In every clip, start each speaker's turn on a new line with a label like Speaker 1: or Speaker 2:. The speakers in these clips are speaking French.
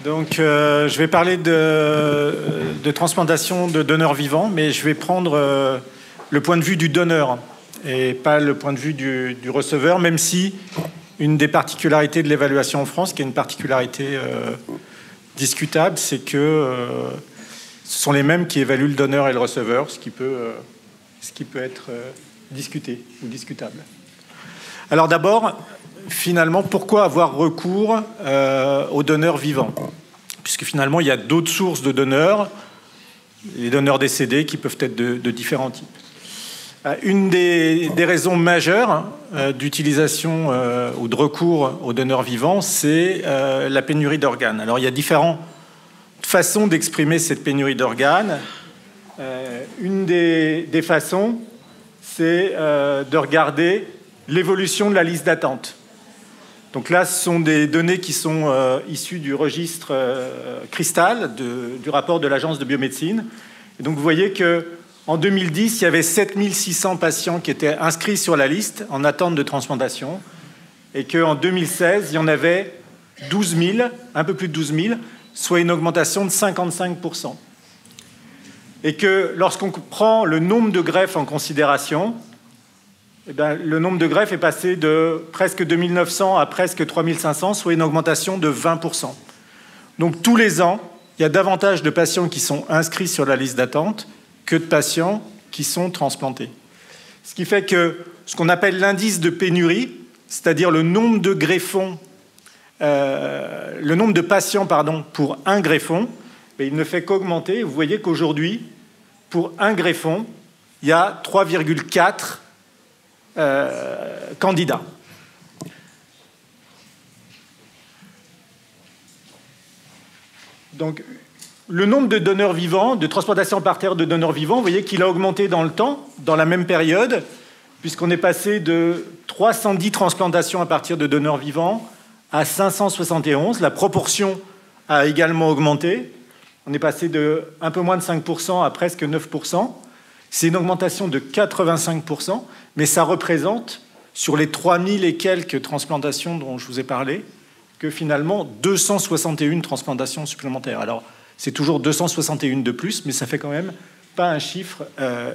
Speaker 1: Donc, je vais parler de transplantation de donneurs vivants, mais je vais prendre le point de vue du donneur et pas le point de vue du receveur, même si une des particularités de l'évaluation en France, qui est une particularité discutable, c'est que ce sont les mêmes qui évaluent le donneur et le receveur, ce qui peut être discuté ou discutable. Alors d'abord, finalement, pourquoi avoir recours aux donneurs vivants? Puisque finalement, il y a d'autres sources de donneurs, les donneurs décédés, qui peuvent être de différents types. Une des raisons majeures d'utilisation ou de recours aux donneurs vivants, c'est la pénurie d'organes. Alors, il y a différentes façons d'exprimer cette pénurie d'organes. Une des façons, c'est de regarder l'évolution de la liste d'attente. Donc là, ce sont des données qui sont issues du registre Cristal, du rapport de l'Agence de biomédecine. Et donc vous voyez qu'en 2010, il y avait 7600 patients qui étaient inscrits sur la liste en attente de transplantation, et qu'en 2016, il y en avait 12 000, un peu plus de 12 000, soit une augmentation de 55%. Et que lorsqu'on prend le nombre de greffes en considération, eh bien, le nombre de greffes est passé de presque 2900 à presque 3500, soit une augmentation de 20%. Donc tous les ans, il y a davantage de patients qui sont inscrits sur la liste d'attente que de patients qui sont transplantés. Ce qui fait que ce qu'on appelle l'indice de pénurie, c'est-à-dire le nombre de greffons, le nombre de patients pour un greffon, il ne fait qu'augmenter. Vous voyez qu'aujourd'hui, pour un greffon, il y a 3,4 candidats. Donc, le nombre de donneurs vivants, de transplantations par terre de donneurs vivants, vous voyez qu'il a augmenté dans le temps, dans la même période, puisqu'on est passé de 310 transplantations à partir de donneurs vivants à 571. La proportion a également augmenté. On est passé de un peu moins de 5% à presque 9%. C'est une augmentation de 85%, mais ça représente, sur les 3000 et quelques transplantations dont je vous ai parlé, que finalement 261 transplantations supplémentaires. Alors, c'est toujours 261 de plus, mais ça fait quand même pas un chiffre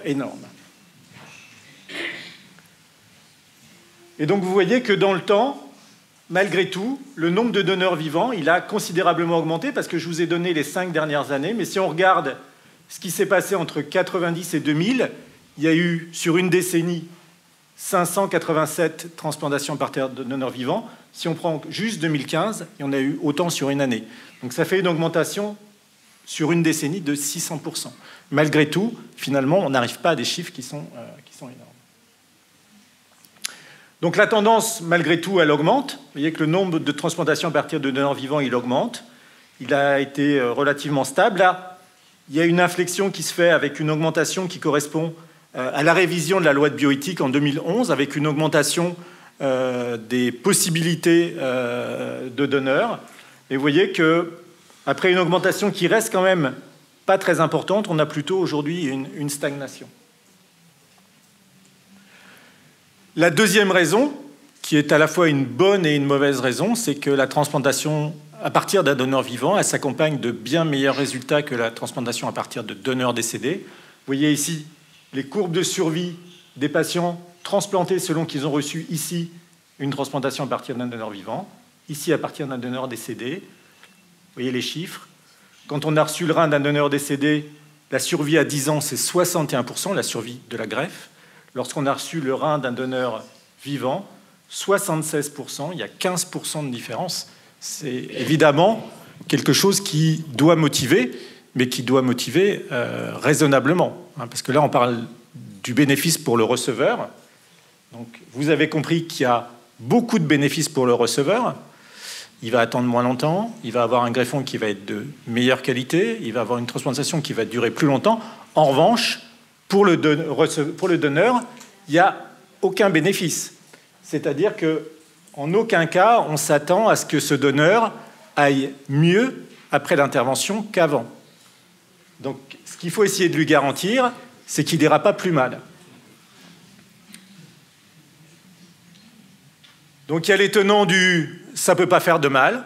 Speaker 1: énorme. Et donc, vous voyez que dans le temps, malgré tout, le nombre de donneurs vivants, il a considérablement augmenté, parce que je vous ai donné les 5 dernières années, mais si on regarde ce qui s'est passé entre 90 et 2000, il y a eu, sur une décennie, 587 transplantations par terre de donneurs vivants. Si on prend juste 2015, il y en a eu autant sur une année. Donc ça fait une augmentation sur une décennie de 600%. Malgré tout, finalement, on n'arrive pas à des chiffres qui sont énormes. Donc la tendance, malgré tout, elle augmente. Vous voyez que le nombre de transplantations à partir de donneurs vivants, il augmente. Il a été relativement stable. Là, il y a une inflexion qui se fait avec une augmentation qui correspond à la révision de la loi de bioéthique en 2011, avec une augmentation des possibilités de donneurs. Et vous voyez qu'après une augmentation qui reste quand même pas très importante, on a plutôt aujourd'hui une stagnation. La deuxième raison, qui est à la fois une bonne et une mauvaise raison, c'est que la transplantation à partir d'un donneur vivant, elle s'accompagne de bien meilleurs résultats que la transplantation à partir de donneurs décédés. Vous voyez ici les courbes de survie des patients transplantés selon qu'ils ont reçu ici une transplantation à partir d'un donneur vivant, ici à partir d'un donneur décédé. Vous voyez les chiffres. Quand on a reçu le rein d'un donneur décédé, la survie à 10 ans, c'est 61%, la survie de la greffe. Lorsqu'on a reçu le rein d'un donneur vivant, 76%, il y a 15% de différence. C'est évidemment quelque chose qui doit motiver, mais qui doit motiver raisonnablement. Parce que là, on parle du bénéfice pour le receveur. Donc, vous avez compris qu'il y a beaucoup de bénéfices pour le receveur. Il va attendre moins longtemps, il va avoir un greffon qui va être de meilleure qualité, il va avoir une transplantation qui va durer plus longtemps. En revanche, pour le donneur, il n'y a aucun bénéfice. C'est-à-dire qu'en aucun cas, on s'attend à ce que ce donneur aille mieux après l'intervention qu'avant. Donc, ce qu'il faut essayer de lui garantir, c'est qu'il n'ira pas plus mal. Donc, il y a les tenants du « ça ne peut pas faire de mal ».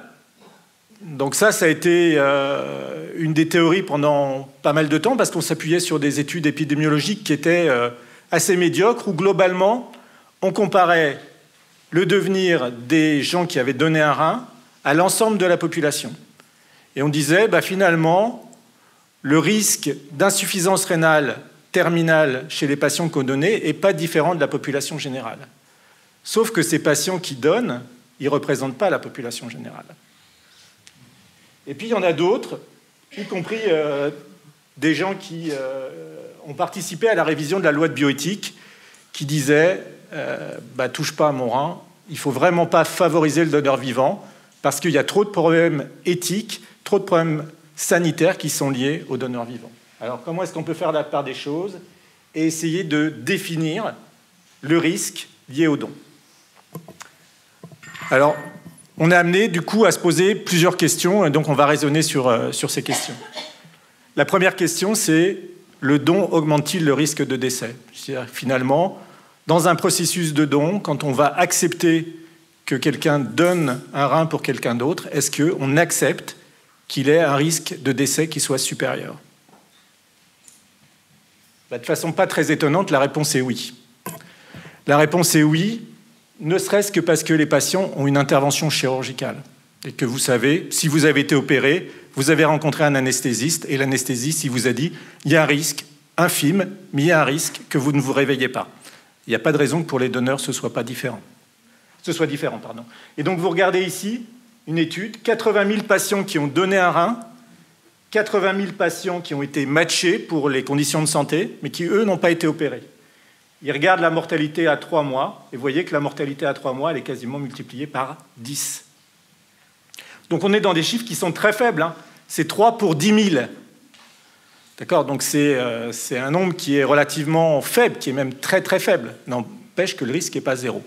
Speaker 1: Donc ça a été une des théories pendant pas mal de temps, parce qu'on s'appuyait sur des études épidémiologiques qui étaient assez médiocres, où globalement, on comparait le devenir des gens qui avaient donné un rein à l'ensemble de la population. Et on disait, finalement, le risque d'insuffisance rénale terminale chez les patients qu'on donnait n'est pas différent de la population générale. Sauf que ces patients qui donnent, ils ne représentent pas la population générale. Et puis il y en a d'autres, y compris des gens qui ont participé à la révision de la loi de bioéthique, qui disaient touche pas à mon rein, il ne faut vraiment pas favoriser le donneur vivant, parce qu'il y a trop de problèmes éthiques, trop de problèmes sanitaires qui sont liés au donneur vivant. Alors comment est-ce qu'on peut faire la part des choses et essayer de définir le risque lié au don? Alors, on est amené du coup à se poser plusieurs questions, et donc on va raisonner sur ces questions. La première question, c'est: le don augmente-t-il le risque de décès? C'est-à-dire, finalement, dans un processus de don, quand on va accepter que quelqu'un donne un rein pour quelqu'un d'autre, est-ce qu'on accepte qu'il ait un risque de décès qui soit supérieur? De façon pas très étonnante, la réponse est oui. La réponse est oui, ne serait-ce que parce que les patients ont une intervention chirurgicale. Et que vous savez, si vous avez été opéré, vous avez rencontré un anesthésiste, et l'anesthésiste, il vous a dit, il y a un risque infime, mais il y a un risque que vous ne vous réveillez pas. Il n'y a pas de raison que pour les donneurs, ce soit différent. Et donc, vous regardez ici une étude, 80 000 patients qui ont donné un rein, 80 000 patients qui ont été matchés pour les conditions de santé, mais qui, eux, n'ont pas été opérés. Ils regardent la mortalité à 3 mois, et vous voyez que la mortalité à 3 mois, elle est quasiment multipliée par 10. Donc on est dans des chiffres qui sont très faibles, hein. C'est 3 pour 10 000. D'accord? Donc c'est un nombre qui est relativement faible, qui est même très très faible. N'empêche que le risque n'est pas 0.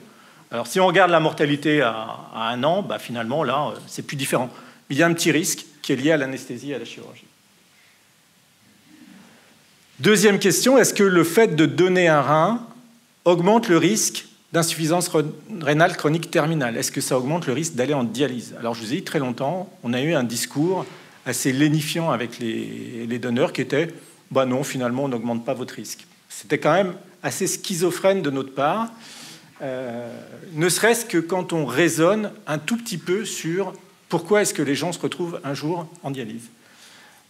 Speaker 1: Alors si on regarde la mortalité à 1 an, finalement là, c'est plus différent. Il y a un petit risque qui est lié à l'anesthésie et à la chirurgie. Deuxième question, est-ce que le fait de donner un rein augmente le risque d'insuffisance rénale chronique terminale? Est-ce que ça augmente le risque d'aller en dialyse? Alors je vous ai dit très longtemps, on a eu un discours assez lénifiant avec les donneurs qui était « non, finalement, on n'augmente pas votre risque ». C'était quand même assez schizophrène de notre part, ne serait-ce que quand on raisonne un tout petit peu sur pourquoi est-ce que les gens se retrouvent un jour en dialyse.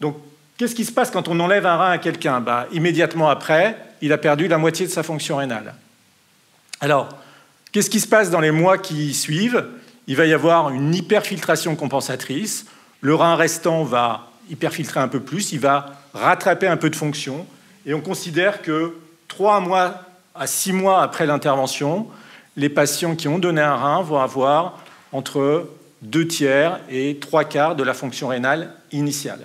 Speaker 1: Donc, qu'est-ce qui se passe quand on enlève un rein à quelqu'un? Immédiatement après, il a perdu la moitié de sa fonction rénale. Alors, qu'est-ce qui se passe dans les mois qui suivent? Il va y avoir une hyperfiltration compensatrice. Le rein restant va hyperfiltrer un peu plus, il va rattraper un peu de fonction. Et on considère que 3 mois à 6 mois après l'intervention, les patients qui ont donné un rein vont avoir entre 2/3 et 3/4 de la fonction rénale initiale.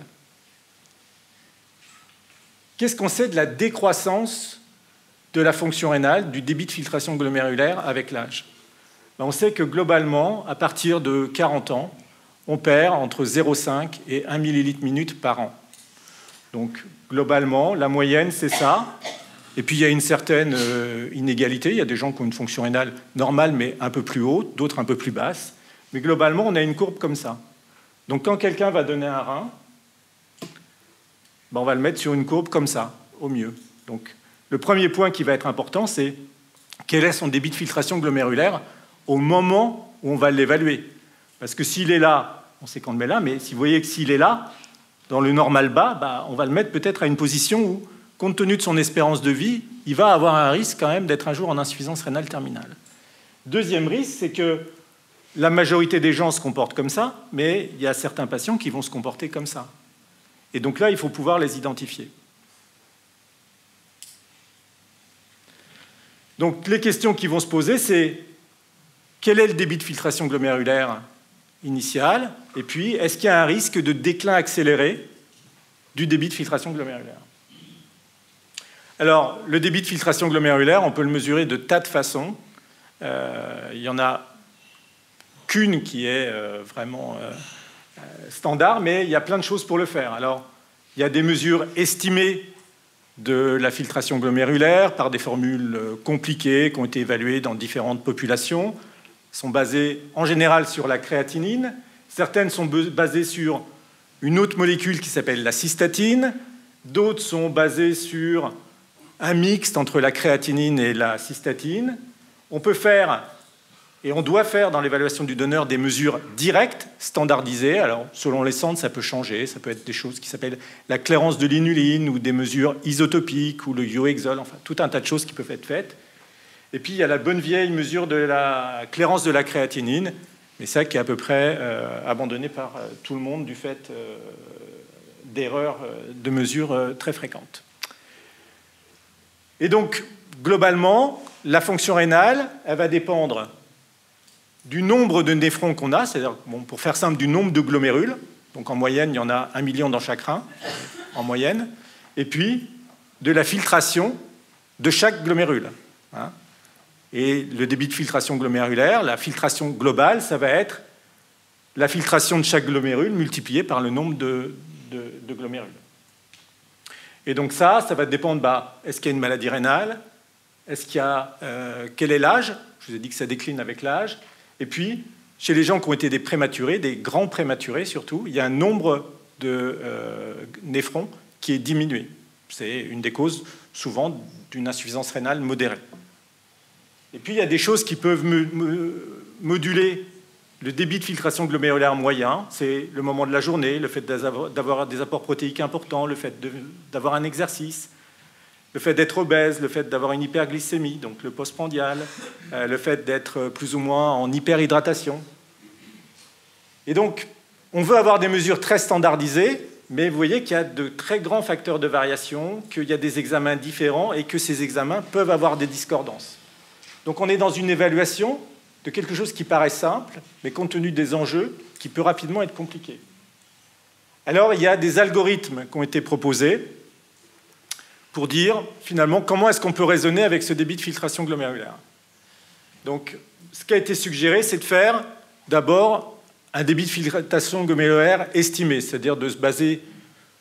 Speaker 1: Qu'est-ce qu'on sait de la décroissance de la fonction rénale, du débit de filtration glomérulaire avec l'âge? On sait que globalement, à partir de 40 ans, on perd entre 0,5 et 1 millilitre-minute par an. Donc globalement, la moyenne, c'est ça. Et puis il y a une certaine inégalité. Il y a des gens qui ont une fonction rénale normale, mais un peu plus haute, d'autres un peu plus basse. Mais globalement, on a une courbe comme ça. Donc quand quelqu'un va donner un rein, on va le mettre sur une courbe comme ça, au mieux. Donc, le premier point qui va être important, c'est quel est son débit de filtration glomérulaire au moment où on va l'évaluer. Parce que s'il est là, on sait qu'on le met là, mais si vous voyez que s'il est là, dans le normal bas, on va le mettre peut-être à une position où, compte tenu de son espérance de vie, il va avoir un risque quand même d'être un jour en insuffisance rénale terminale. Deuxième risque, c'est que la majorité des gens se comportent comme ça, mais il y a certains patients qui vont se comporter comme ça. Et donc là, il faut pouvoir les identifier. Donc les questions qui vont se poser, c'est quel est le débit de filtration glomérulaire initial? Et puis, est-ce qu'il y a un risque de déclin accéléré du débit de filtration glomérulaire? Alors, le débit de filtration glomérulaire, on peut le mesurer de tas de façons. Il n'y en a qu'une qui est vraiment standard, mais il y a plein de choses pour le faire. Alors, il y a des mesures estimées de la filtration glomérulaire par des formules compliquées qui ont été évaluées dans différentes populations, sont basées en général sur la créatinine. Certaines sont basées sur une autre molécule qui s'appelle la cystatine, d'autres sont basées sur un mixte entre la créatinine et la cystatine. On peut faire, et on doit faire dans l'évaluation du donneur, des mesures directes, standardisées. Alors, selon les centres, ça peut changer. Ça peut être des choses qui s'appellent la clairance de l'inuline ou des mesures isotopiques ou le UHexol, enfin, tout un tas de choses qui peuvent être faites. Et puis, il y a la bonne vieille mesure de la clairance de la créatinine, mais ça qui est à peu près abandonné par tout le monde du fait d'erreurs de mesure très fréquentes. Et donc, globalement, la fonction rénale, elle va dépendre du nombre de néphrons qu'on a, c'est-à-dire, bon, pour faire simple, du nombre de glomérules. Donc, en moyenne, il y en a 1 million dans chaque rein, en moyenne. Et puis, de la filtration de chaque glomérule. Hein. Et le débit de filtration glomérulaire, la filtration globale, ça va être la filtration de chaque glomérule multipliée par le nombre de glomérules. Et donc ça va dépendre, est-ce qu'il y a une maladie rénale? Est-ce qu'il y a, quel est l'âge? Je vous ai dit que ça décline avec l'âge. Et puis, chez les gens qui ont été des prématurés, des grands prématurés surtout, il y a un nombre de néphrons qui est diminué. C'est une des causes, souvent, d'une insuffisance rénale modérée. Et puis, il y a des choses qui peuvent moduler le débit de filtration glomérulaire moyen, c'est le moment de la journée, le fait d'avoir des apports protéiques importants, le fait d'avoir un exercice, le fait d'être obèse, le fait d'avoir une hyperglycémie, donc le postprandial, le fait d'être plus ou moins en hyperhydratation. Et donc, on veut avoir des mesures très standardisées, mais vous voyez qu'il y a de très grands facteurs de variation, qu'il y a des examens différents et que ces examens peuvent avoir des discordances. Donc on est dans une évaluation de quelque chose qui paraît simple, mais compte tenu des enjeux, qui peut rapidement être compliqué. Alors, il y a des algorithmes qui ont été proposés pour dire, finalement, comment est-ce qu'on peut raisonner avec ce débit de filtration glomérulaire. Donc, ce qui a été suggéré, c'est de faire d'abord un débit de filtration glomérulaire estimé, c'est-à-dire de se baser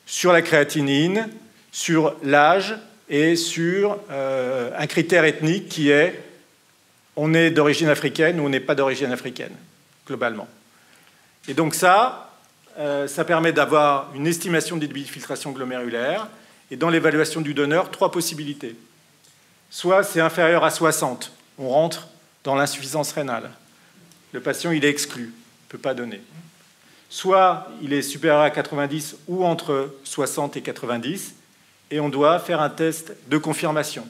Speaker 1: sur la créatinine, sur l'âge et sur un critère ethnique qui est on est d'origine africaine ou on n'est pas d'origine africaine, globalement. Et donc ça permet d'avoir une estimation des débits de filtration glomérulaire, et dans l'évaluation du donneur, 3 possibilités. Soit c'est inférieur à 60, on rentre dans l'insuffisance rénale. Le patient, il est exclu, ne peut pas donner. Soit il est supérieur à 90 ou entre 60 et 90, et on doit faire un test de confirmation.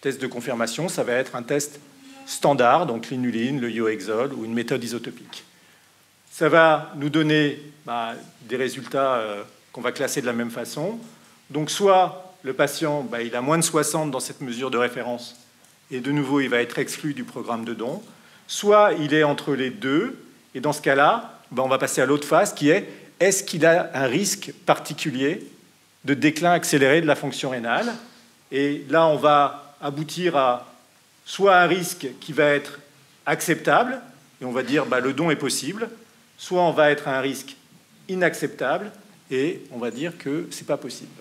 Speaker 1: Test de confirmation, ça va être un test standard, donc l'inuline, le UHexol ou une méthode isotopique. Ça va nous donner des résultats qu'on va classer de la même façon. Donc soit le patient il a moins de 60 dans cette mesure de référence et de nouveau il va être exclu du programme de don, soit il est entre les deux et dans ce cas-là, on va passer à l'autre phase qui est est-ce qu'il a un risque particulier de déclin accéléré de la fonction rénale? Et là on va aboutir à soit un risque qui va être acceptable, et on va dire le don est possible, soit on va être à un risque inacceptable, et on va dire que ce n'est pas possible.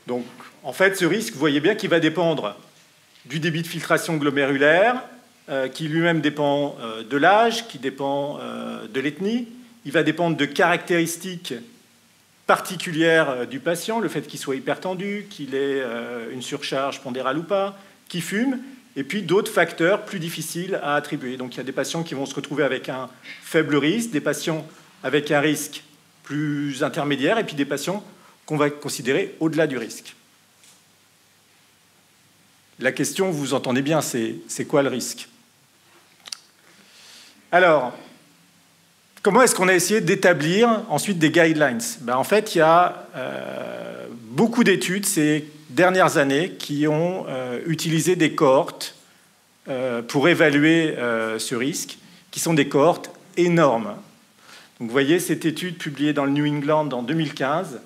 Speaker 1: Donc, en fait, ce risque, vous voyez bien qu'il va dépendre du débit de filtration glomérulaire, qui lui-même dépend de l'âge, qui dépend de l'ethnie, il va dépendre de caractéristiques particulière du patient, le fait qu'il soit hypertendu, qu'il ait une surcharge pondérale ou pas, qu'il fume, et puis d'autres facteurs plus difficiles à attribuer. Donc il y a des patients qui vont se retrouver avec un faible risque, des patients avec un risque plus intermédiaire, et puis des patients qu'on va considérer au-delà du risque. La question, vous entendez bien, c'est quoi le risque? Alors, comment est-ce qu'on a essayé d'établir ensuite des guidelines? En fait, il y a beaucoup d'études ces dernières années qui ont utilisé des cohortes pour évaluer ce risque, qui sont des cohortes énormes. Donc, vous voyez cette étude publiée dans le New England en 2015,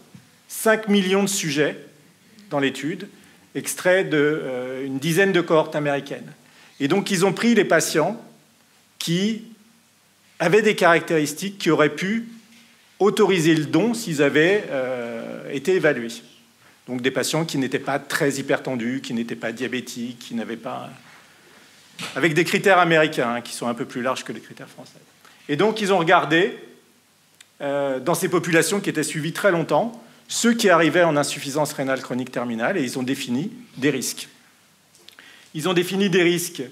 Speaker 1: 5 millions de sujets dans l'étude, extrait d'une dizaine de cohortes américaines. Et donc, ils ont pris les patients qui avaient des caractéristiques qui auraient pu autoriser le don s'ils avaient été évalués. Donc des patients qui n'étaient pas très hypertendus, qui n'étaient pas diabétiques, qui n'avaient pas... avec des critères américains qui sont un peu plus larges que les critères français. Et donc, ils ont regardé, dans ces populations qui étaient suivies très longtemps, ceux qui arrivaient en insuffisance rénale chronique terminale, et ils ont défini des risques. Ils ont défini des risques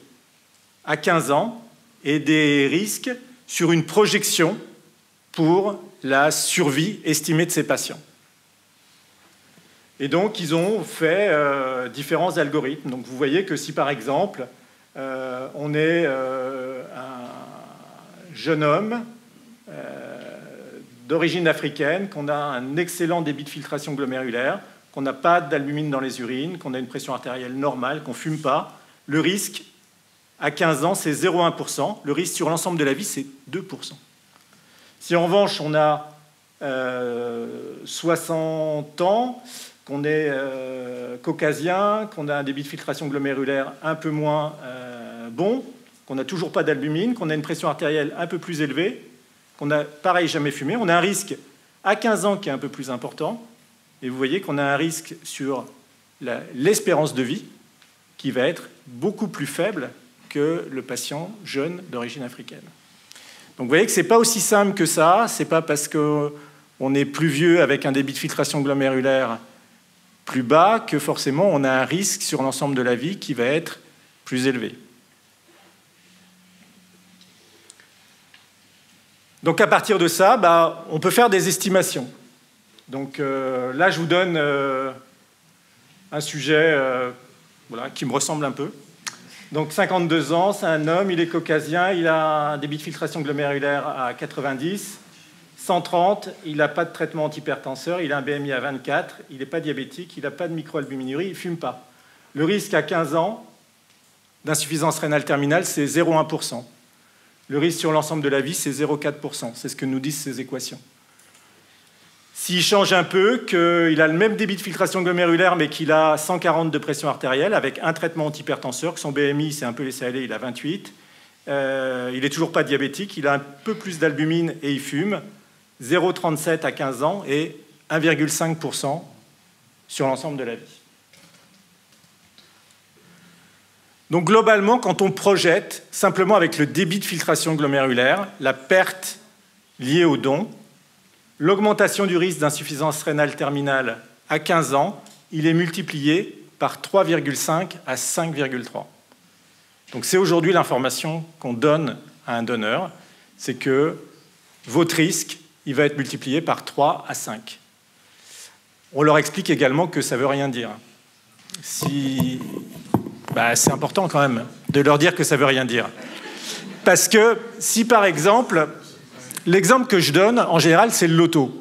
Speaker 1: à 15 ans et des risques sur une projection pour la survie estimée de ces patients. Et donc, ils ont fait différents algorithmes. Donc, vous voyez que si, par exemple, on est un jeune homme d'origine africaine, qu'on a un excellent débit de filtration glomérulaire, qu'on n'a pas d'albumine dans les urines, qu'on a une pression artérielle normale, qu'on ne fume pas, le risque à 15 ans, c'est 0,1%. Le risque sur l'ensemble de la vie, c'est 2%. Si en revanche, on a 60 ans, qu'on est caucasien, qu'on a un débit de filtration glomérulaire un peu moins bon, qu'on n'a toujours pas d'albumine, qu'on a une pression artérielle un peu plus élevée, qu'on a, pareil, jamais fumé, on a un risque à 15 ans qui est un peu plus important, et vous voyez qu'on a un risque sur l'espérance de vie qui va être beaucoup plus faible que le patient jeune d'origine africaine. Donc vous voyez que ce n'est pas aussi simple que ça, ce n'est pas parce qu'on est plus vieux avec un débit de filtration glomérulaire plus bas que forcément on a un risque sur l'ensemble de la vie qui va être plus élevé. Donc à partir de ça, on peut faire des estimations. Donc là, je vous donne un sujet voilà, qui me ressemble un peu. Donc 52 ans, c'est un homme, il est caucasien, il a un débit de filtration glomérulaire à 90, 130, il n'a pas de traitement antihypertenseur, il a un BMI à 24, il n'est pas diabétique, il n'a pas de microalbuminurie, il ne fume pas. Le risque à 15 ans d'insuffisance rénale terminale, c'est 0,1%. Le risque sur l'ensemble de la vie, c'est 0,4%. C'est ce que nous disent ces équations. S'il change un peu, qu'il a le même débit de filtration glomérulaire, mais qu'il a 140 de pression artérielle, avec un traitement antihypertenseur, que son BMI, c'est un peu laissé aller, il a 28, il n'est toujours pas diabétique, il a un peu plus d'albumine et il fume, 0,37 à 15 ans et 1,5% sur l'ensemble de la vie. Donc globalement, quand on projette simplement avec le débit de filtration glomérulaire, la perte liée au don, l'augmentation du risque d'insuffisance rénale terminale à 15 ans, il est multiplié par 3,5 à 5,3. Donc c'est aujourd'hui l'information qu'on donne à un donneur, c'est que votre risque, il va être multiplié par 3 à 5. On leur explique également que ça ne veut rien dire. C'est important quand même de leur dire que ça ne veut rien dire. Parce que si, par exemple, l'exemple que je donne, en général, c'est le loto.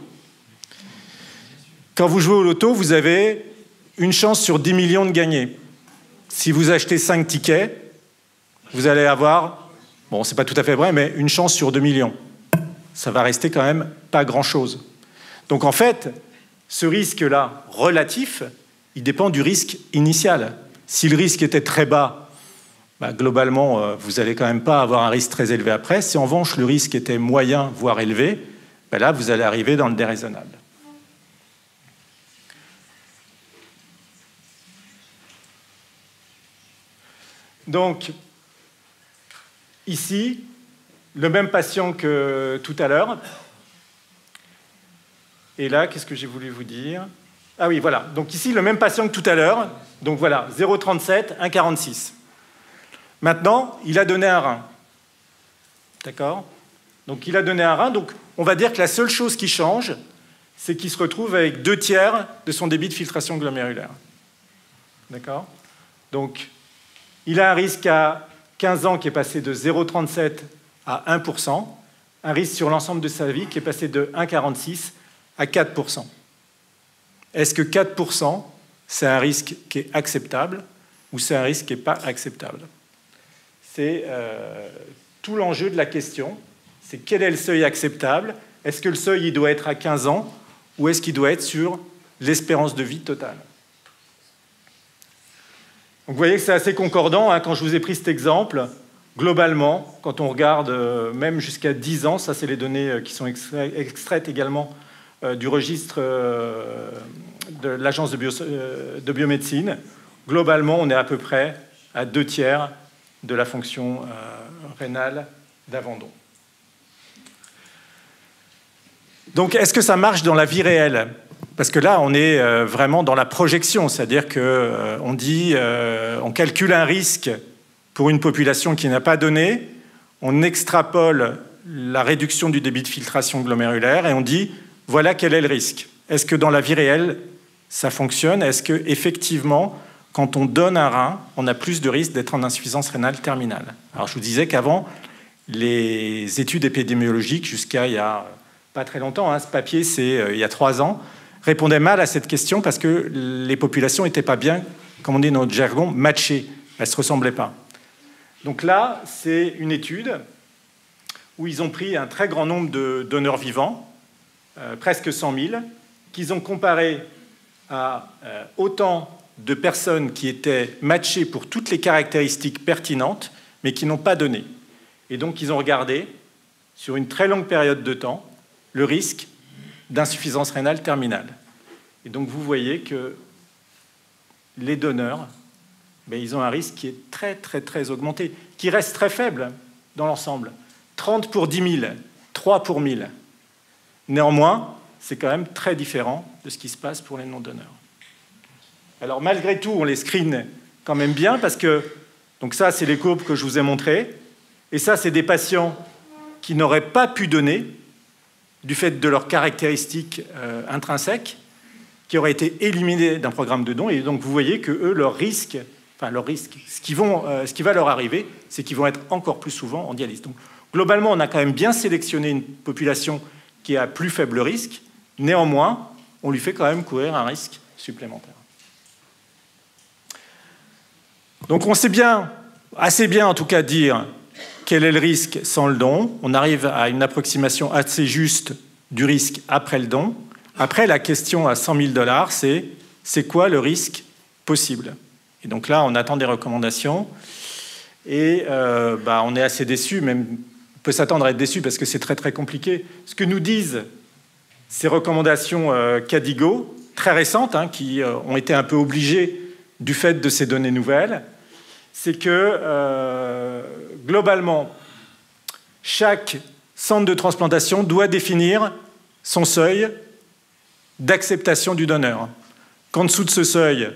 Speaker 1: Quand vous jouez au loto, vous avez une chance sur 10 millions de gagner. Si vous achetez 5 tickets, vous allez avoir, bon, c'est pas tout à fait vrai, mais une chance sur 2 millions. Ça va rester quand même pas grand-chose. Donc en fait, ce risque-là, relatif, il dépend du risque initial. Si le risque était très bas, globalement, vous n'allez quand même pas avoir un risque très élevé après. Si en revanche, le risque était moyen, voire élevé, là, vous allez arriver dans le déraisonnable. Donc, ici, le même patient que tout à l'heure. Et là, qu'est-ce que j'ai voulu vous dire ? Ah oui, voilà. Donc ici, le même patient que tout à l'heure. Donc voilà, 0,37, 1,46. Maintenant, il a donné un rein. D'accord ? Donc il a donné un rein. Donc on va dire que la seule chose qui change, c'est qu'il se retrouve avec 2/3 de son débit de filtration glomérulaire. D'accord ? Donc il a un risque à 15 ans qui est passé de 0,37 à 1%, un risque sur l'ensemble de sa vie qui est passé de 1,46 à 4%. Est-ce que 4%, c'est un risque qui est acceptable ou c'est un risque qui n'est pas acceptable ? C'est tout l'enjeu de la question, c'est quel est le seuil acceptable ? Est-ce que le seuil il doit être à 15 ans ou est-ce qu'il doit être sur l'espérance de vie totale ? Donc vous voyez que c'est assez concordant, hein, quand je vous ai pris cet exemple. Globalement, quand on regarde même jusqu'à 10 ans, ça c'est les données qui sont extraites également du registre de l'agence de biomédecine, globalement on est à peu près à 2/3 de la fonction rénale d'avant-don. Donc, est-ce que ça marche dans la vie réelle? Parce que là, on est vraiment dans la projection, c'est-à-dire qu'on dit, on calcule un risque pour une population qui n'a pas donné, on extrapole la réduction du débit de filtration glomérulaire et on dit, voilà quel est le risque. Est-ce que dans la vie réelle, ça fonctionne? Est-ce qu'effectivement, quand on donne un rein, on a plus de risque d'être en insuffisance rénale terminale? Alors, je vous disais qu'avant, les études épidémiologiques, jusqu'à il y a pas très longtemps, hein, ce papier, c'est il y a 3 ans, répondaient mal à cette question parce que les populations n'étaient pas bien, comme on dit dans notre jargon, matchées. Elles ne se ressemblaient pas. Donc là, c'est une étude où ils ont pris un très grand nombre de donneurs vivants, presque 100 000, qu'ils ont comparé à autant de personnes qui étaient matchées pour toutes les caractéristiques pertinentes, mais qui n'ont pas donné. Et donc, ils ont regardé, sur une très longue période de temps, le risque d'insuffisance rénale terminale. Et donc, vous voyez que les donneurs, ils ont un risque qui est très, très, très augmenté, qui reste très faible dans l'ensemble. 30 pour 10 000, 3 pour 1000. Néanmoins, c'est quand même très différent de ce qui se passe pour les non-donneurs. Alors, malgré tout, on les screen quand même bien, parce que, donc ça, c'est les courbes que je vous ai montrées, et ça, c'est des patients qui n'auraient pas pu donner, du fait de leurs caractéristiques intrinsèques, qui auraient été éliminés d'un programme de don, et donc vous voyez que eux, leur risque, ce qui va leur arriver, c'est qu'ils vont être encore plus souvent en dialyse. Donc, globalement, on a quand même bien sélectionné une population qui a plus faible risque. Néanmoins, on lui fait quand même courir un risque supplémentaire. Donc, on sait bien, assez bien en tout cas, dire quel est le risque sans le don. On arrive à une approximation assez juste du risque après le don. Après, la question à 100 000 $, c'est quoi le risque possible? Et donc là, on attend des recommandations. Et on est assez déçus, même on peut s'attendre à être déçus parce que c'est très, très compliqué. Ce que nous disent ces recommandations KDIGO, très récentes, hein, qui ont été un peu obligées du fait de ces données nouvelles, c'est que, globalement, chaque centre de transplantation doit définir son seuil d'acceptation du donneur. Qu'en dessous de ce seuil,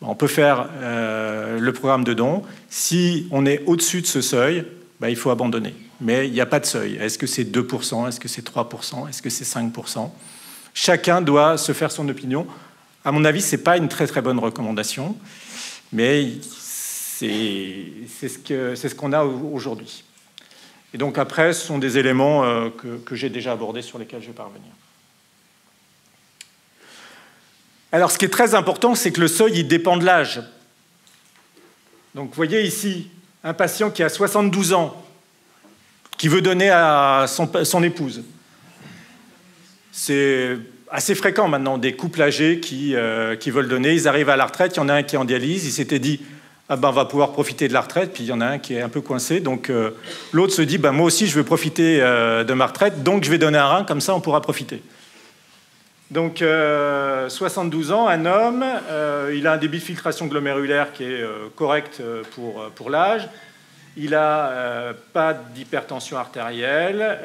Speaker 1: on peut faire le programme de don. Si on est au-dessus de ce seuil, il faut abandonner. Mais il n'y a pas de seuil. Est-ce que c'est 2%? Est-ce que c'est 3%? Est-ce que c'est 5%? Chacun doit se faire son opinion. À mon avis, ce n'est pas une très très bonne recommandation, mais c'est ce qu'on a aujourd'hui. Et donc après, ce sont des éléments que j'ai déjà abordés, sur lesquels je vais pas revenir. Alors, ce qui est très important, c'est que le seuil, il dépend de l'âge. Donc, vous voyez ici, un patient qui a 72 ans, qui veut donner à son épouse. C'est assez fréquent maintenant, des couples âgés qui veulent donner. Ils arrivent à la retraite, il y en a un qui est en dialyse, il s'était dit on va pouvoir profiter de la retraite, puis il y en a un qui est un peu coincé. Donc, l'autre se dit moi aussi, je veux profiter de ma retraite, donc je vais donner un rein, comme ça, on pourra profiter. Donc, 72 ans, un homme, il a un débit de filtration glomérulaire qui est correct pour l'âge. Il n'a pas d'hypertension artérielle,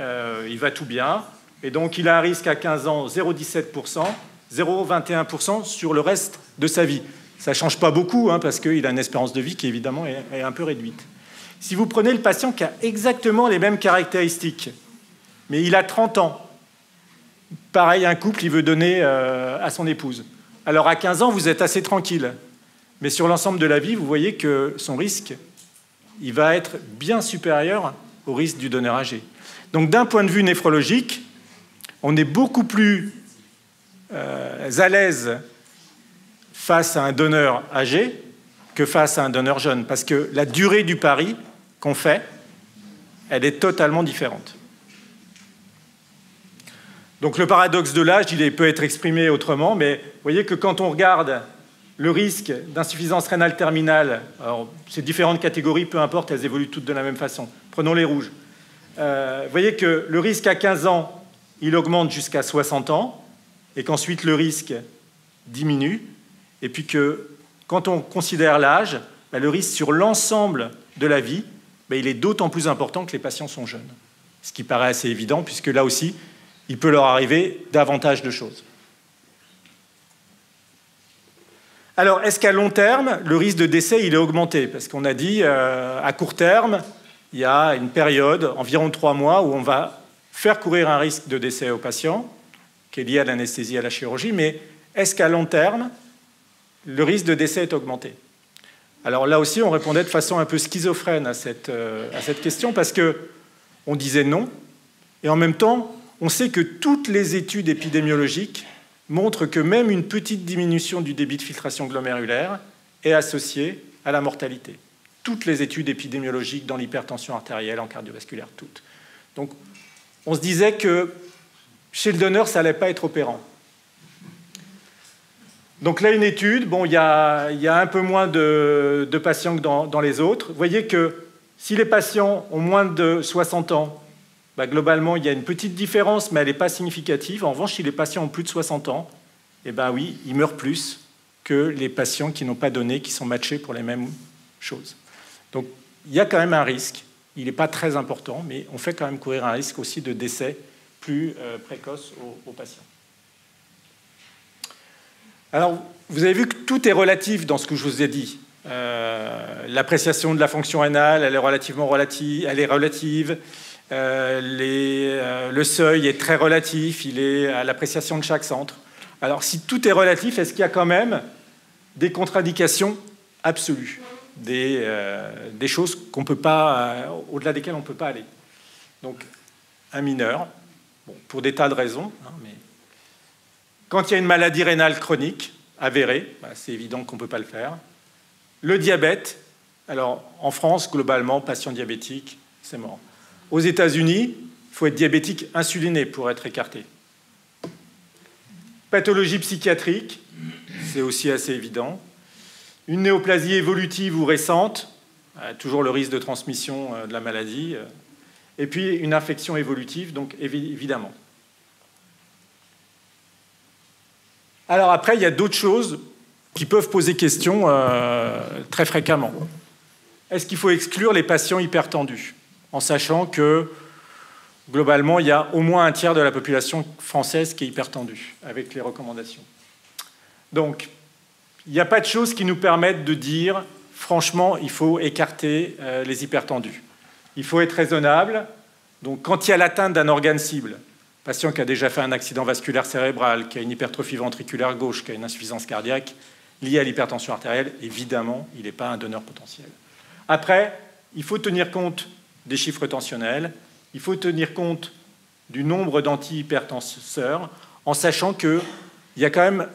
Speaker 1: il va tout bien. Et donc, il a un risque à 15 ans 0,17%, 0,21% sur le reste de sa vie. Ça ne change pas beaucoup, hein, parce qu'il a une espérance de vie qui, évidemment, est un peu réduite. Si vous prenez le patient qui a exactement les mêmes caractéristiques, mais il a 30 ans, pareil, un couple, il veut donner à son épouse. Alors, à 15 ans, vous êtes assez tranquille. Mais sur l'ensemble de la vie, vous voyez que son risque, il va être bien supérieur au risque du donneur âgé. Donc, d'un point de vue néphrologique, on est beaucoup plus à l'aise face à un donneur âgé que face à un donneur jeune, parce que la durée du pari qu'on fait, elle est totalement différente. Donc le paradoxe de l'âge, il peut être exprimé autrement, mais vous voyez que quand on regarde le risque d'insuffisance rénale terminale, alors ces différentes catégories, peu importe, elles évoluent toutes de la même façon. Prenons les rouges. Vous voyez que le risque à 15 ans, il augmente jusqu'à 60 ans, et qu'ensuite le risque diminue, et puis que quand on considère l'âge, le risque sur l'ensemble de la vie, il est d'autant plus important que les patients sont jeunes. Ce qui paraît assez évident, puisque là aussi, il peut leur arriver davantage de choses. Alors, est-ce qu'à long terme, le risque de décès, il est augmenté? Parce qu'on a dit, à court terme, il y a une période, environ 3 mois, où on va faire courir un risque de décès aux patients, qui est lié à l'anesthésie et à la chirurgie, mais est-ce qu'à long terme, le risque de décès est augmenté? Alors là aussi, on répondait de façon un peu schizophrène à cette question, parce qu'on disait non, et en même temps, on sait que toutes les études épidémiologiques montrent que même une petite diminution du débit de filtration glomérulaire est associée à la mortalité. Toutes les études épidémiologiques dans l'hypertension artérielle, en cardiovasculaire, toutes. Donc, on se disait que chez le donneur, ça n'allait pas être opérant. Donc là, une étude, bon, il y a un peu moins de patients que dans les autres. Vous voyez que si les patients ont moins de 60 ans, bah, globalement, il y a une petite différence, mais elle n'est pas significative. En revanche, si les patients ont plus de 60 ans, eh ben oui, ils meurent plus que les patients qui n'ont pas donné, qui sont matchés pour les mêmes choses. Donc, il y a quand même un risque. Il n'est pas très important, mais on fait quand même courir un risque aussi de décès plus précoce aux patients. Alors, vous avez vu que tout est relatif dans ce que je vous ai dit. L'appréciation de la fonction rénale, elle est relativement relative, le seuil est très relatif, il est à l'appréciation de chaque centre. Alors, si tout est relatif, est-ce qu'il y a quand même des contre-indications absolues, des choses qu'on peut pas, au-delà desquelles on ne peut pas aller? Donc, un mineur, bon, pour des tas de raisons, hein, mais quand il y a une maladie rénale chronique avérée, bah, c'est évident qu'on ne peut pas le faire. Le diabète, alors en France, globalement, patient diabétique, c'est mort. Aux États-Unis, il faut être diabétique insuliné pour être écarté. Pathologie psychiatrique, c'est aussi assez évident. Une néoplasie évolutive ou récente, toujours le risque de transmission de la maladie. Et puis une infection évolutive, donc évidemment. Alors après, il y a d'autres choses qui peuvent poser question très fréquemment. Est-ce qu'il faut exclure les patients hypertendus, en sachant que, globalement, il y a au moins un tiers de la population française qui est hypertendue, avec les recommandations. Donc, il n'y a pas de choses qui nous permettent de dire, franchement, il faut écarter les hypertendus. Il faut être raisonnable. Donc, quand il y a l'atteinte d'un organe cible, patient qui a déjà fait un accident vasculaire cérébral, qui a une hypertrophie ventriculaire gauche, qui a une insuffisance cardiaque liée à l'hypertension artérielle, évidemment, il n'est pas un donneur potentiel. Après, il faut tenir compte des chiffres tensionnels, il faut tenir compte du nombre d'antihypertenseurs, en sachant qu'il y a quand même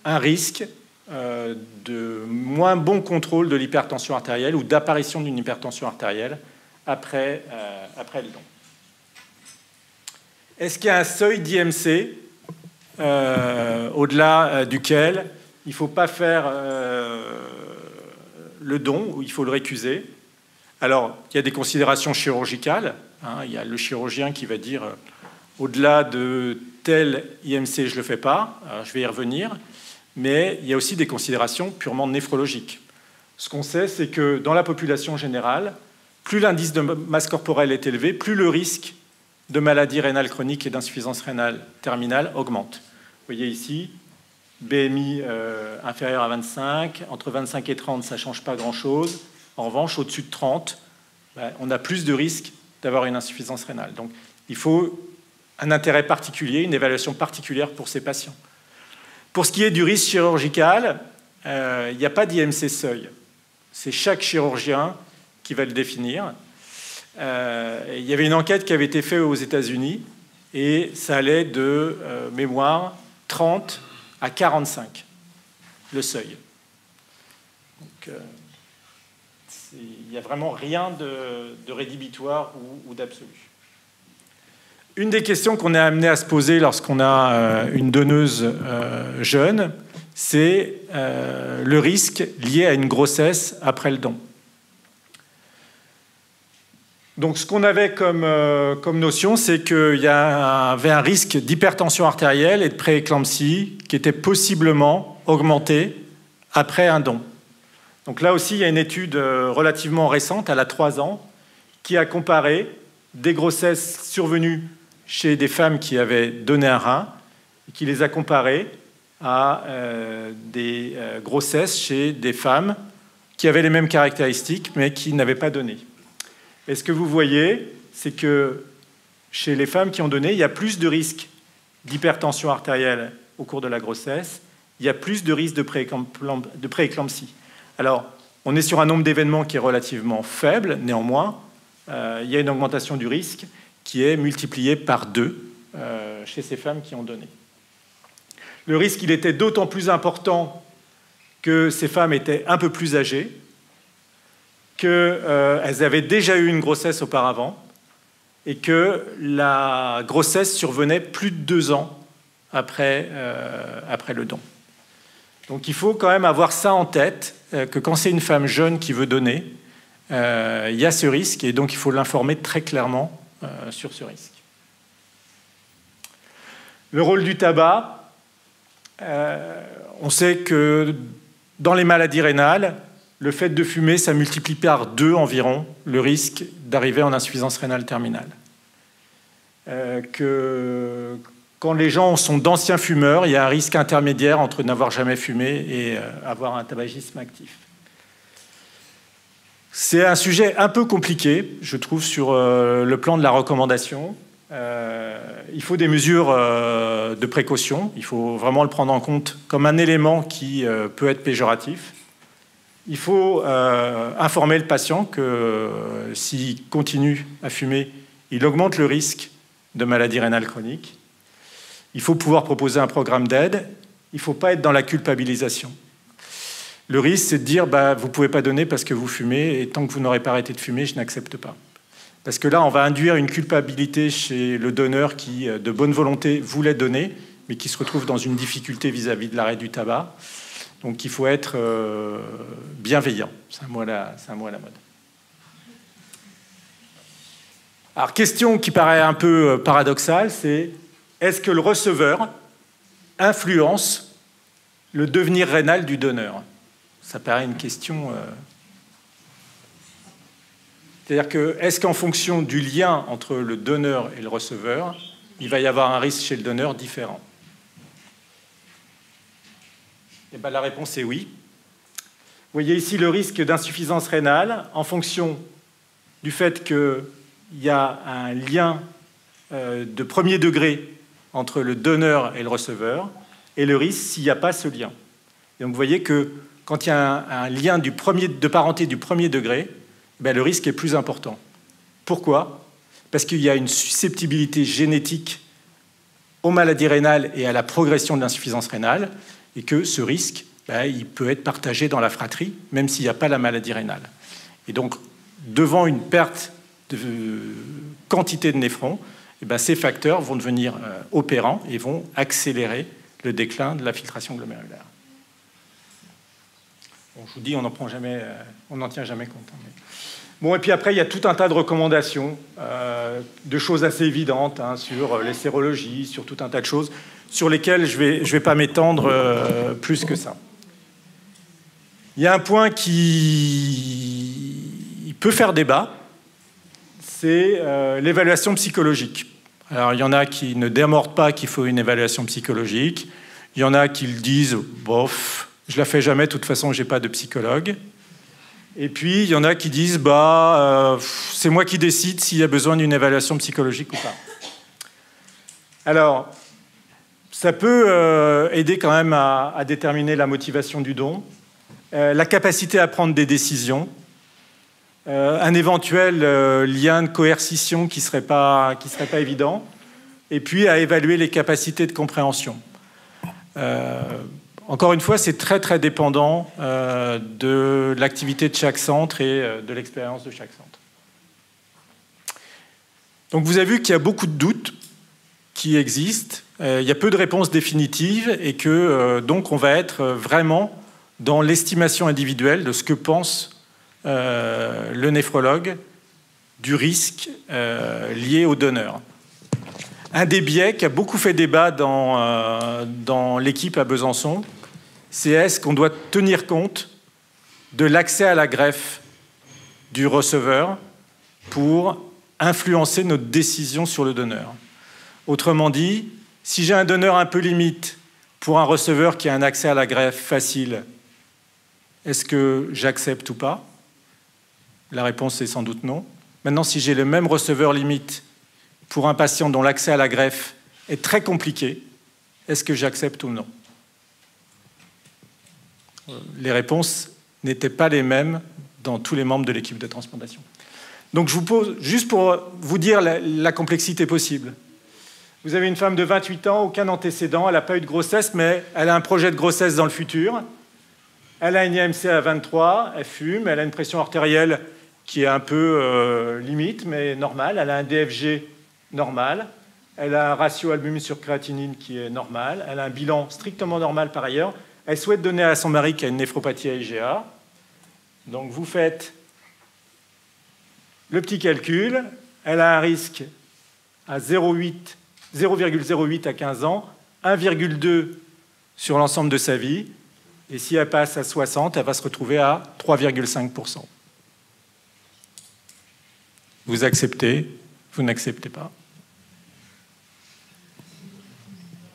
Speaker 1: un risque de moins bon contrôle de l'hypertension artérielle ou d'apparition d'une hypertension artérielle après le don. Est-ce qu'il y a un seuil d'IMC au-delà duquel il ne faut pas faire le don ou il faut le récuser? Alors, il y a des considérations chirurgicales. Hein, il y a le chirurgien qui va dire au-delà de tel IMC, je ne le fais pas. Alors, je vais y revenir. Mais il y a aussi des considérations purement néphrologiques. Ce qu'on sait, c'est que dans la population générale, plus l'indice de masse corporelle est élevé, plus le risque de maladie rénale chronique et d'insuffisance rénale terminale augmente. Vous voyez ici, BMI inférieur à 25, entre 25 et 30, ça ne change pas grand-chose. En revanche, au-dessus de 30, on a plus de risques d'avoir une insuffisance rénale. Donc, il faut un intérêt particulier, une évaluation particulière pour ces patients. Pour ce qui est du risque chirurgical, il n'y a pas d'IMC seuil. C'est chaque chirurgien qui va le définir. Il y avait une enquête qui avait été faite aux États-Unis et ça allait de mémoire 30 à 45, le seuil. Donc, il n'y a vraiment rien de rédhibitoire ou d'absolu. Une des questions qu'on est amené à se poser lorsqu'on a une donneuse jeune, c'est le risque lié à une grossesse après le don. Donc, ce qu'on avait comme notion, c'est qu'il y avait un risque d'hypertension artérielle et de prééclampsie qui était possiblement augmenté après un don. Donc là aussi, il y a une étude relativement récente, elle a 3 ans, qui a comparé des grossesses survenues chez des femmes qui avaient donné un rein et qui les a comparées à des grossesses chez des femmes qui avaient les mêmes caractéristiques mais qui n'avaient pas donné. Et ce que vous voyez, c'est que chez les femmes qui ont donné, il y a plus de risques d'hypertension artérielle au cours de la grossesse, il y a plus de risques de prééclampsie. Alors, on est sur un nombre d'événements qui est relativement faible, néanmoins, il y a une augmentation du risque qui est multipliée par 2 chez ces femmes qui ont donné. Le risque, il était d'autant plus important que ces femmes étaient un peu plus âgées, qu'elles avaient déjà eu une grossesse auparavant et que la grossesse survenait plus de 2 ans après le don. Donc il faut quand même avoir ça en tête, que quand c'est une femme jeune qui veut donner, il y a ce risque et donc il faut l'informer très clairement sur ce risque. Le rôle du tabac, on sait que dans les maladies rénales, le fait de fumer, ça multiplie par 2 environ le risque d'arriver en insuffisance rénale terminale. Quand les gens sont d'anciens fumeurs, il y a un risque intermédiaire entre n'avoir jamais fumé et avoir un tabagisme actif. C'est un sujet un peu compliqué, je trouve, sur le plan de la recommandation. Il faut des mesures de précaution. Il faut vraiment le prendre en compte comme un élément qui peut être péjoratif. Il faut informer le patient que s'il continue à fumer, il augmente le risque de maladie rénale chronique. Il faut pouvoir proposer un programme d'aide. Il ne faut pas être dans la culpabilisation. Le risque, c'est de dire vous ne pouvez pas donner parce que vous fumez, et tant que vous n'aurez pas arrêté de fumer, je n'accepte pas. Parce que là, on va induire une culpabilité chez le donneur qui, de bonne volonté, voulait donner, mais qui se retrouve dans une difficulté vis-à-vis de l'arrêt du tabac. Donc il faut être bienveillant. C'est un mot à la mode. Alors, question qui paraît un peu paradoxale, c'est est-ce que le receveur influence le devenir rénal du donneur? Ça paraît une question... C'est-à-dire que, est-ce qu'en fonction du lien entre le donneur et le receveur, il va y avoir un risque chez le donneur différent? Eh bien, la réponse est oui. Vous voyez ici le risque d'insuffisance rénale en fonction du fait qu'il y a un lien de premier degré entre le donneur et le receveur, et le risque s'il n'y a pas ce lien. Et donc vous voyez que quand il y a un lien de parenté du premier degré, le risque est plus important. Pourquoi? Parce qu'il y a une susceptibilité génétique aux maladies rénales et à la progression de l'insuffisance rénale, et que ce risque, il peut être partagé dans la fratrie, même s'il n'y a pas la maladie rénale. Et donc, devant une perte de quantité de néphrons, ces facteurs vont devenir opérants et vont accélérer le déclin de la filtration glomérulaire. Bon, je vous dis, on n'en tient jamais compte. Bon, et puis après, il y a tout un tas de recommandations, de choses assez évidentes sur les sérologies, sur tout un tas de choses, sur lesquelles je vais pas m'étendre plus que ça. Il y a un point qui peut faire débat, c'est l'évaluation psychologique. Alors, il y en a qui ne démordent pas qu'il faut une évaluation psychologique. Il y en a qui le disent, bof, je la fais jamais, de toute façon, j'ai pas de psychologue. Et puis, il y en a qui disent, c'est moi qui décide s'il y a besoin d'une évaluation psychologique ou pas. Alors, ça peut aider quand même à déterminer la motivation du don, la capacité à prendre des décisions, un éventuel lien de coercition qui serait pas évident, et puis à évaluer les capacités de compréhension. Encore une fois, c'est très très dépendant de l'activité de chaque centre et de l'expérience de chaque centre. Donc vous avez vu qu'il y a beaucoup de doutes qui existent, il y a peu de réponses définitives et que donc on va être vraiment dans l'estimation individuelle de ce que pense le néphrologue du risque lié au donneur. Un des biais qui a beaucoup fait débat dans l'équipe à Besançon, c'est est-ce qu'on doit tenir compte de l'accès à la greffe du receveur pour influencer notre décision sur le donneur. Autrement dit, si j'ai un donneur un peu limite pour un receveur qui a un accès à la greffe facile, est-ce que j'accepte ou pas? La réponse est sans doute non. Maintenant, si j'ai le même receveur limite pour un patient dont l'accès à la greffe est très compliqué, est-ce que j'accepte ou non? Les réponses n'étaient pas les mêmes dans tous les membres de l'équipe de transplantation. Donc je vous pose, juste pour vous dire la complexité possible. Vous avez une femme de 28 ans, aucun antécédent, elle n'a pas eu de grossesse, mais elle a un projet de grossesse dans le futur. Elle a une IMC à 23, elle fume, elle a une pression artérielle qui est un peu limite, mais normale. Elle a un DFG normal. Elle a un ratio albumin sur créatinine qui est normal. Elle a un bilan strictement normal par ailleurs. Elle souhaite donner à son mari qui a une néphropathie à IgA. Donc vous faites le petit calcul. Elle a un risque à 0,08 à 15 ans, 1,2 sur l'ensemble de sa vie. Et si elle passe à 60, elle va se retrouver à 3,5%. Vous acceptez, vous n'acceptez pas.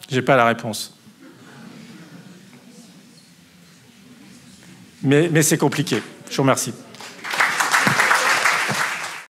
Speaker 1: Je n'ai pas la réponse. Mais c'est compliqué. Je vous remercie.